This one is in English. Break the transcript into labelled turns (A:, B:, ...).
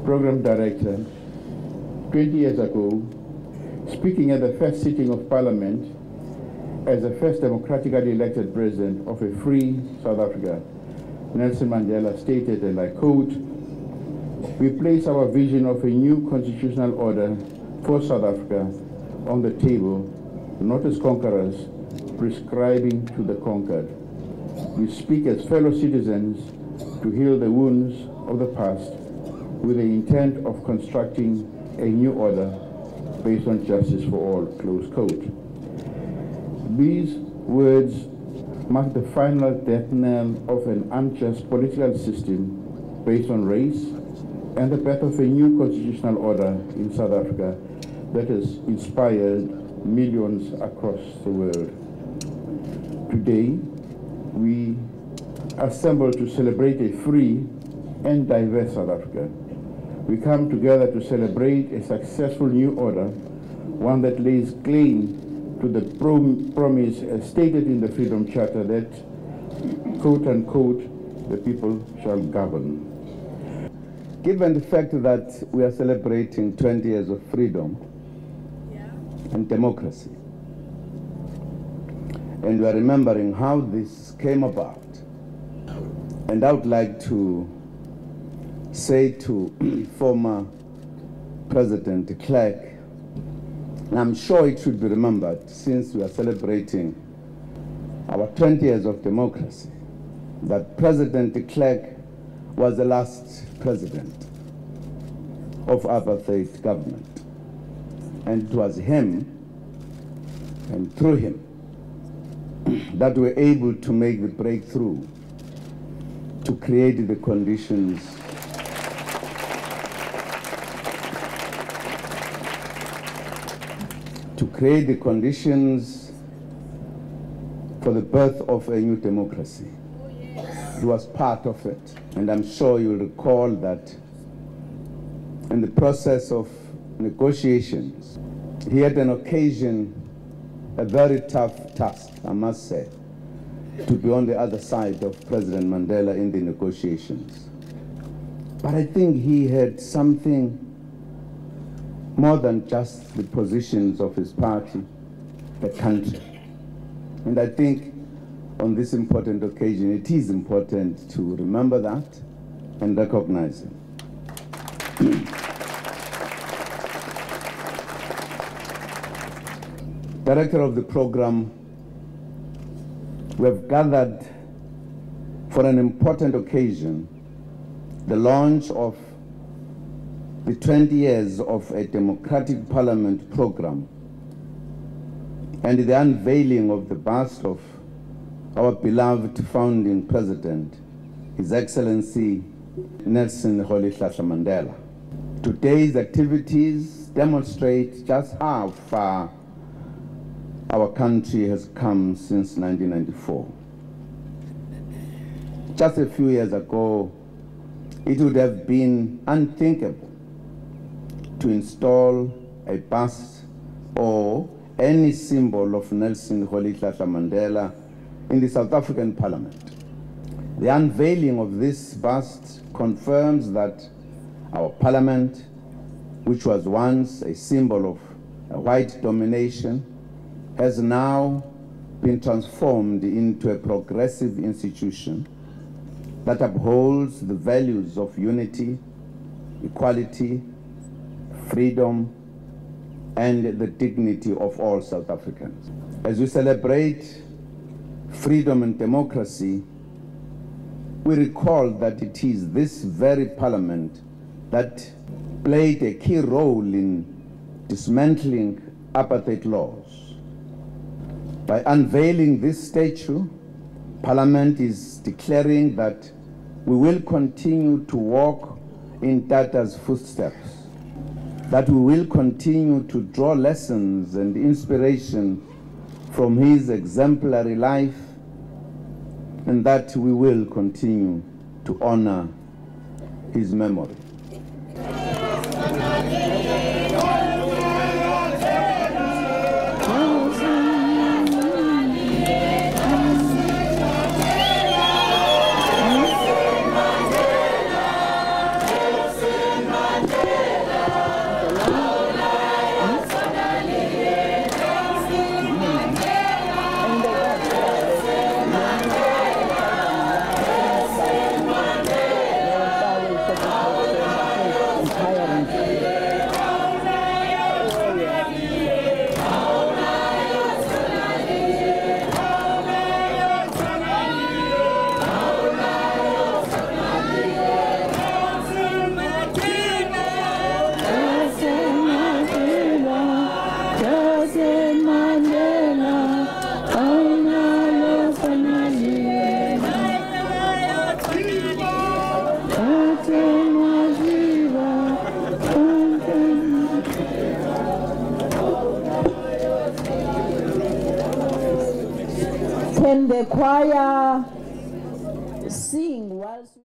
A: Program Director, 20 years ago, speaking at the first sitting of Parliament as the first democratically elected president of a free South Africa, Nelson Mandela stated, and I quote, "We place our vision of a new constitutional order for South Africa on the table, not as conquerors, prescribing to the conquered. We speak as fellow citizens to heal the wounds of the past with the intent of constructing a new order based on justice for all," close quote. These words mark the final death knell of an unjust political system based on race and the birth of a new constitutional order in South Africa that has inspired millions across the world. Today, we assemble to celebrate a free and diverse South Africa. We come together to celebrate a successful new order, one that lays claim to the promise stated in the Freedom Charter that, quote unquote, the people shall govern. Given the fact that we are celebrating 20 years of freedom and democracy, and we are remembering how this came about, and I would like to say to former President de Klerk, and I'm sure it should be remembered since we are celebrating our 20 years of democracy, that President de Klerk was the last president of apartheid government. And it was him, and through him, that we're able to make the breakthrough to create the conditions for the birth of a new democracy. He was part of it, and I'm sure you'll recall that in the process of negotiations, he had an occasion, a very tough task, I must say, to be on the other side of President Mandela in the negotiations. But I think he had something more than just the positions of his party, the country. And I think on this important occasion, it is important to remember that and recognize him. Director of the program, we have gathered for an important occasion, the launch of the 20 years of a democratic parliament program and the unveiling of the bust of our beloved founding president, His Excellency Nelson Mandela. Today's activities demonstrate just how far our country has come since 1994. Just a few years ago, it would have been unthinkable to install a bust or any symbol of Nelson Mandela in the South African Parliament. The unveiling of this bust confirms that our Parliament, which was once a symbol of white domination, has now been transformed into a progressive institution that upholds the values of unity, equality, freedom, and the dignity of all South Africans. As we celebrate freedom and democracy, we recall that it is this very parliament that played a key role in dismantling apartheid laws. By unveiling this statue, Parliament is declaring that we will continue to walk in Tata's footsteps, that we will continue to draw lessons and inspiration from his exemplary life, and that we will continue to honor his memory.
B: Can the choir sing whilst